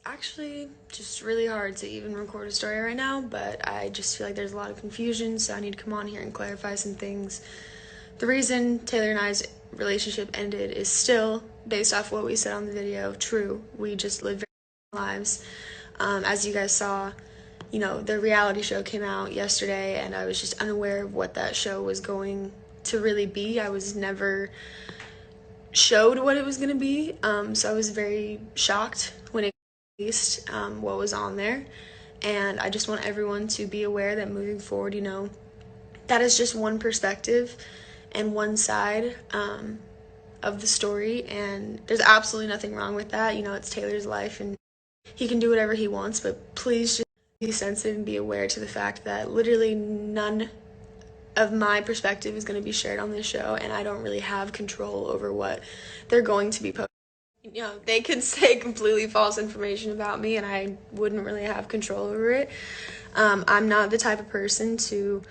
actually just really hard to even record a story right now, but I just feel like there's a lot of confusion, so I need to come on here and clarify some things. The reason Taylor and I's relationship ended is still, based off what we said on the video, true. We just lived very lives. As you guys saw, you know, the reality show came out yesterday, and I was just unaware of what that show was going to really be. I was never showed what it was going to be, so I was very shocked when it released what was on there. And I just want everyone to be aware that moving forward, you know, that is just one perspective and one side of the story, and there's absolutely nothing wrong with that. You know, it's Taylor's life and he can do whatever he wants, but please just be sensitive and be aware to the fact that literally none of my perspective is going to be shared on this show, and I don't really have control over what they're going to be posting. You know, they could say completely false information about me and I wouldn't really have control over it. I'm not the type of person to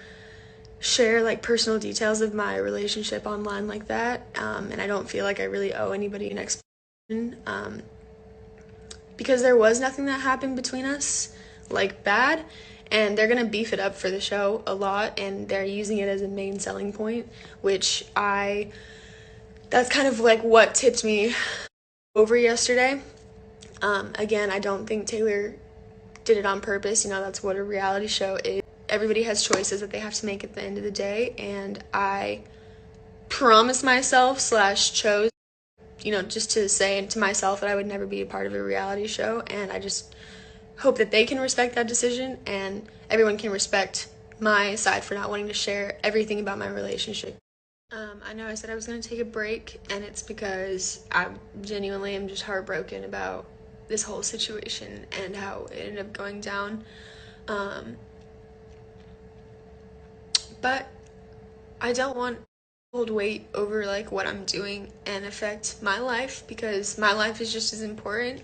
share like personal details of my relationship online like that, and I don't feel like I really owe anybody an explanation, because there was nothing that happened between us like bad, and they're gonna beef it up for the show a lot, and they're using it as a main selling point, which that's kind of like what tipped me over yesterday. Again, I don't think Taylor did it on purpose. You know, that's what a reality show is. Everybody has choices that they have to make at the end of the day, and I promised myself / chose, you know, just to say to myself that I would never be a part of a reality show, and I just hope that they can respect that decision and everyone can respect my side for not wanting to share everything about my relationship. I know I said I was going to take a break, and it's because I genuinely am just heartbroken about this whole situation and how it ended up going down. But I don't want to hold weight over like what I'm doing and affect my life, because my life is just as important.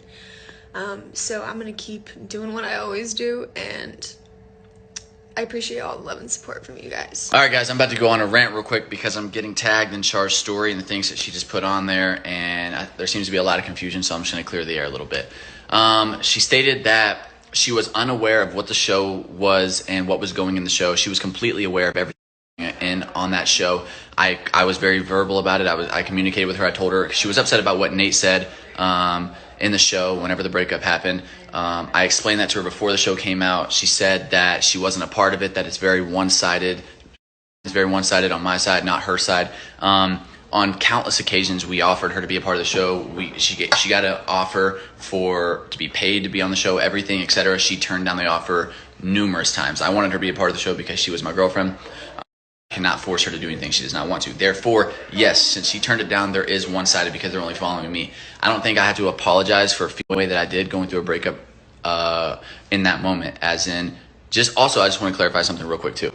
So I'm gonna keep doing what I always do, and I appreciate all the love and support from you guys. All right, guys, I'm about to go on a rant real quick because I'm getting tagged in Char's story and the things that she just put on there, and there seems to be a lot of confusion, so I'm just gonna clear the air a little bit. She stated that she was unaware of what the show was and what was going in the show. She was completely aware of everything in on that show. I was very verbal about it. I communicated with her. I told her she was upset about what Nate said in the show whenever the breakup happened. I explained that to her before the show came out. She said that she wasn't a part of it, that it's very one-sided. It's very one-sided on my side, not her side. On countless occasions, we offered her to be a part of the show. She got an offer to be paid to be on the show, everything, etc. She turned down the offer numerous times. I wanted her to be a part of the show because she was my girlfriend. I cannot force her to do anything she does not want to. Therefore, yes, since she turned it down, there is one-sided because they're only following me. I don't think I have to apologize for feeling the way that I did going through a breakup in that moment. As in, I just want to clarify something real quick too.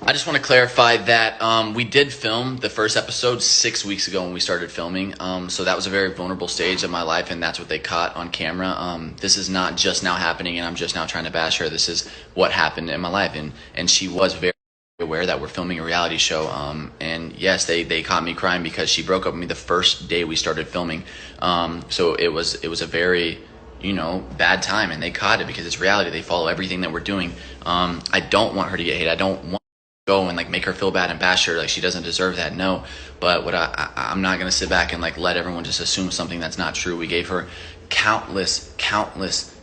I just want to clarify that we did film the first episode 6 weeks ago when we started filming. So that was a very vulnerable stage of my life, and that's what they caught on camera. This is not just now happening, and I'm just now trying to bash her. This is what happened in my life, and she was very aware that we're filming a reality show. And yes, they caught me crying because she broke up with me the first day we started filming. So it was a very, you know, bad time, and they caught it because it's reality. They follow everything that we're doing. I don't want her to get hate. I don't want go and like make her feel bad and bash her like she doesn't deserve that. No, but what I'm not gonna sit back and like let everyone just assume something that's not true. We gave her countless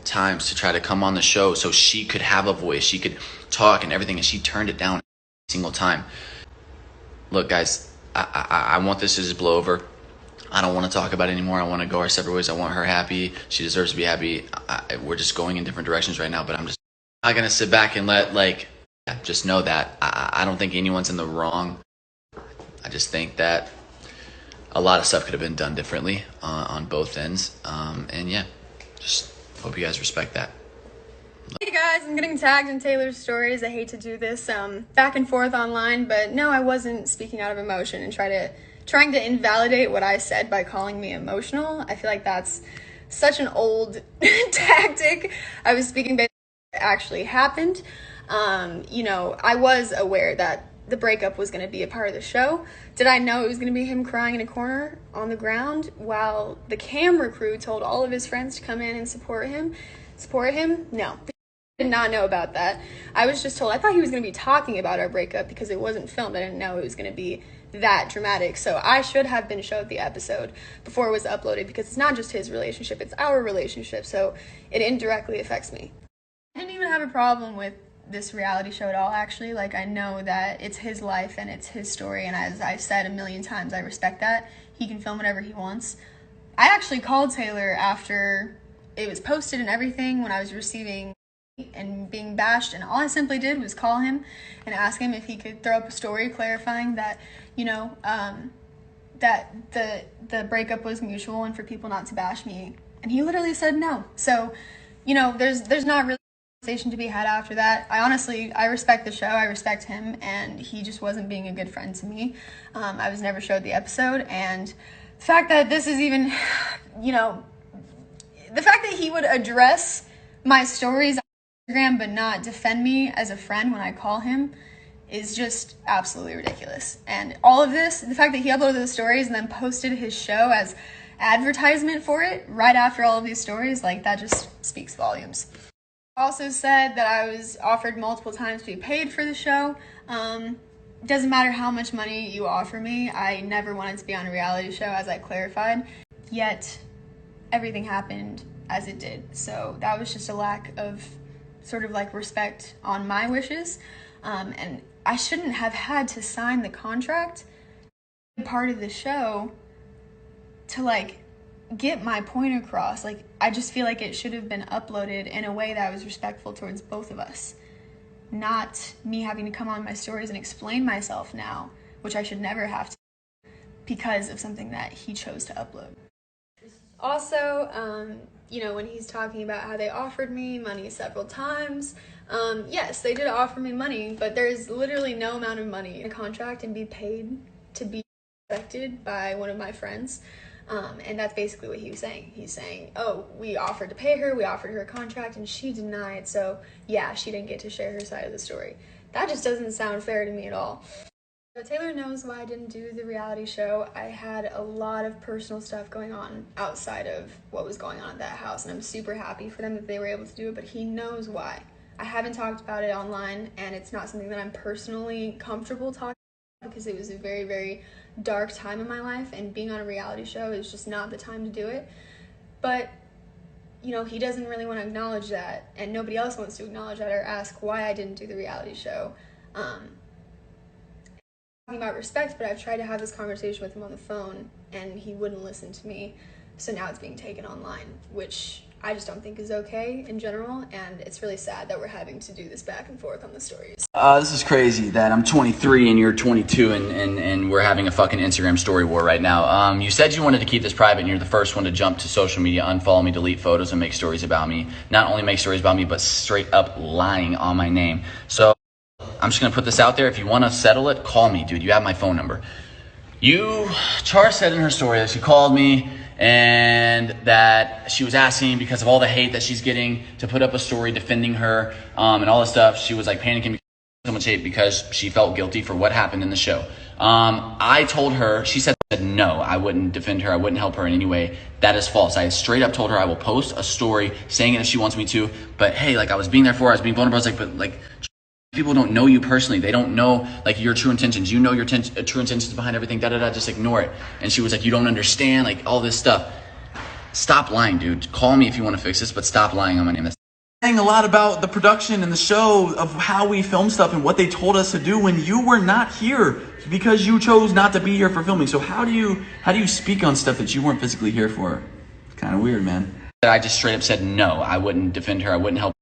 times to try to come on the show so she could have a voice, she could talk and everything, and she turned it down every single time. Look, guys, I want this to just blow over. I don't want to talk about it anymore. I want to go our separate ways. I want her happy. She deserves to be happy. We're just going in different directions right now, but I'm just not gonna sit back and let just know that I don't think anyone's in the wrong. I just think that a lot of stuff could have been done differently on both ends. And yeah, just hope you guys respect that. Hey guys, I'm getting tagged in Taylor's stories. I hate to do this back and forth online, but no, I wasn't speaking out of emotion and trying to invalidate what I said by calling me emotional. I feel like that's such an old tactic. I was speaking based on what actually happened. You know, I was aware that the breakup was going to be a part of the show. Did I know it was going to be him crying in a corner on the ground while the camera crew told all of his friends to come in and support him? No. I did not know about that. I was just told, I thought he was going to be talking about our breakup because it wasn't filmed. I didn't know it was going to be that dramatic. So I should have been showed the episode before it was uploaded, because it's not just his relationship, it's our relationship. So it indirectly affects me. I didn't even have a problem with this reality show at all, actually. Like, I know that it's his life and it's his story, and as I've said a million times, I respect that. He can film whatever he wants. I actually called Taylor after it was posted and everything, when I was receiving and being bashed, and all I simply did was call him and ask him if he could throw up a story clarifying that, you know, that the breakup was mutual and for people not to bash me, and he literally said no. So, you know, there's not really a conversation to be had after that. I respect the show, I respect him, and he just wasn't being a good friend to me. I was never showed the episode, and the fact that this is even, you know, the fact that he would address my stories on Instagram but not defend me as a friend when I call him is just absolutely ridiculous. And all of this, the fact that he uploaded the stories and then posted his show as advertisement for it right after all of these stories, like, that just speaks volumes. Also said that I was offered multiple times to be paid for the show. Doesn't matter how much money you offer me, I never wanted to be on a reality show, as I clarified. Yet everything happened as it did. So that was just a lack of sort of like respect on my wishes. And I shouldn't have had to sign the contract, part of the show, to like get my point across. Like, I just feel like it should have been uploaded in a way that was respectful towards both of us, not me having to come on my stories and explain myself now, which I should never have to, because of something that he chose to upload. Also, you know, when he's talking about how they offered me money several times, yes, they did offer me money, but there's literally no amount of money in a contract and be paid to be respected by one of my friends. And that's basically what he was saying. He's saying, oh, we offered to pay her, we offered her a contract, and she denied, so yeah, she didn't get to share her side of the story. That just doesn't sound fair to me at all. So Taylor knows why I didn't do the reality show. I had a lot of personal stuff going on outside of what was going on at that house, and I'm super happy for them that they were able to do it, but he knows why. I haven't talked about it online, and it's not something that I'm personally comfortable talking about, because it was a very, very dark time in my life, and being on a reality show is just not the time to do it. But, you know, he doesn't really want to acknowledge that, and nobody else wants to acknowledge that or ask why I didn't do the reality show. About respect, but I've tried to have this conversation with him on the phone and he wouldn't listen to me, so now it's being taken online, which I just don't think is okay in general, and it's really sad that we're having to do this back and forth on the stories. This is crazy that I'm 23 and you're 22 and we're having a fucking Instagram story war right now. You said you wanted to keep this private, and you're the first one to jump to social media, unfollow me, delete photos, and make stories about me. Not only make stories about me, but straight up lying on my name. So I'm just going to put this out there. If you want to settle it, call me, dude. You have my phone number. Char said in her story that she called me and that she was asking, because of all the hate that she's getting, to put up a story defending her and all this stuff. She was like panicking because so much hate because she felt guilty for what happened in the show. I told her, she said no, I wouldn't defend her. I wouldn't help her in any way. That is false. I straight up told her I will post a story saying it if she wants me to. But hey, like, I was being there for her. I was being vulnerable. I was like, but like, people don't know you personally. They don't know like your true intentions. You know your true intentions behind everything. Just ignore it. And she was like, you don't understand, like all this stuff. Stop lying, dude. Call me if you want to fix this, but stop lying on my name. Saying a lot about the production and the show of how we film stuff and what they told us to do when you were not here because you chose not to be here for filming. So how do you speak on stuff that you weren't physically here for? It's kind of weird, man. I just straight up said no. I wouldn't defend her. I wouldn't help.